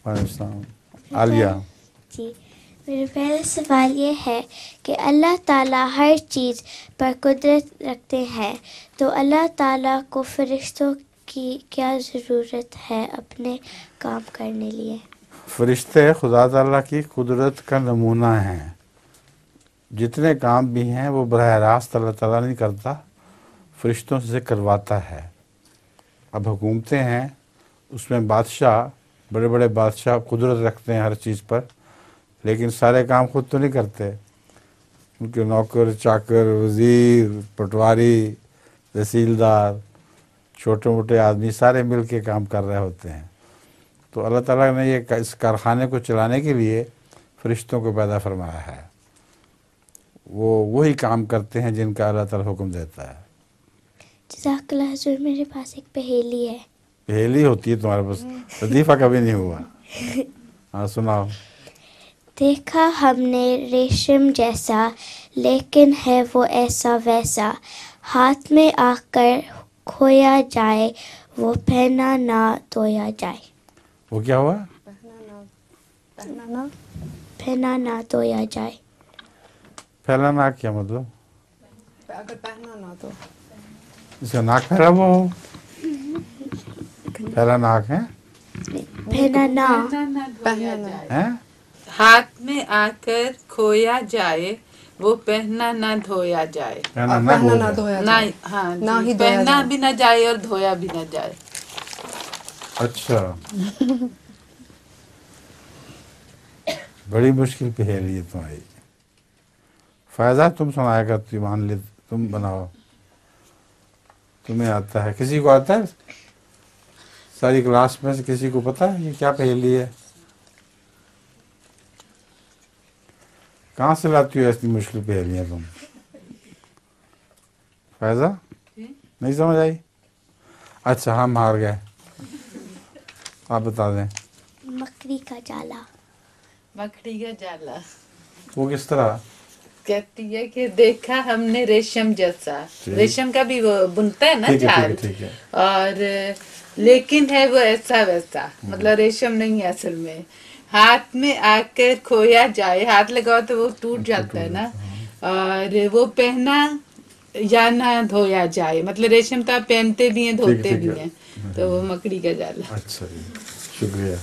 عالیہ جی، میرا پہلا سوال یہ ہے کہ اللہ تعالیٰ ہر چیز پر قدرت رکھتے ہیں، تو اللہ تعالیٰ کو فرشتوں کی کیا ضرورت ہے اپنے کام کرنے لیے؟ فرشتے خدا تعالیٰ کی قدرت کا نمونہ ہیں. جتنے کام بھی ہیں وہ براہ راست اللہ تعالیٰ نہیں کرتا، فرشتوں سے کرواتا ہے. اب حکومتیں ہیں، اس میں بادشاہ، بڑے بڑے بادشاہ قدرت رکھتے ہیں ہر چیز پر، لیکن سارے کام خود تو نہیں کرتے. ان کے نوکر چاکر، وزیر، پٹواری، تحصیلدار، چھوٹے موٹے آدمی سارے مل کے کام کر رہے ہوتے ہیں. تو اللہ تعالیٰ نے یہ اس کارخانے کو چلانے کے لیے فرشتوں کو پیدا فرمایا ہے. وہ وہی کام کرتے ہیں جن کا اللہ تعالیٰ حکم دیتا ہے. جزاک اللہ حضور، میرے پاس ایک پہیلی ہے. پہیلی ہوتی ہے تمہارے پاس؟ لطیفہ کبھی نہیں ہوا. ہاں سناؤ. دیکھا ہم نے ریشم جیسا، لیکن ہے وہ ایسا ویسا، ہاتھ میں آ کر کھویا جائے، وہ پہنا نہ دھویا جائے. وہ کیا ہوا؟ پہنا نہ دھویا جائے. پھیلانا کیا مطلب؟ اگر پہنا نہ تو اس کا ناک پھیلا ہوا ہو؟ پھیلا ناک ہے؟ پہنا نہ ہیں؟ ہاتھ میں آ کر کھویا جائے، وہ پہنا نہ دھویا جائے. پہنا نہ پہنا نہ ہو دھویا نہ جائے، ہاں نہ جی، ہی دھویا پہنا جائے. بھی نہ جائے اور دھویا بھی نہ جائے. اچھا، بڑی مشکل پہیلی ہے تمہاری. فائدہ تم سنایا کرتی، مان لے تم بناؤ. تمہیں آتا ہے؟ کسی کو آتا ہے؟ ساری کلاس میں سے کسی کو پتا ہے یہ کیا پہیلی ہے؟ کہاں سے لاتی ہو ایسی مشکل پہیلیاں تم؟ فائزہ نہیں سمجھ آئی؟ اچھا ہم ہار گئے، آپ بتا دیں. مکڑی کا جالا. مکڑی کا جالا وہ کس طرح؟ کہتی ہے کہ دیکھا ہم نے ریشم جیسا، ریشم کا بھی وہ بنتا ہے نا ٹھیک ہے جال، ٹھیک ہے. اور لیکن ہے وہ ایسا ویسا، مطلب ریشم نہیں ہے اصل میں. ہاتھ میں آ کر کھویا جائے، ہاتھ لگاؤ تو وہ ٹوٹ جاتا ہے نا. اور وہ پہنا یا نہ دھویا جائے، مطلب ریشم تو آپ پہنتے بھی ہیں دھوتے بھی ہیں، تو وہ مکڑی کا جالا. اچھا جی، شکریہ.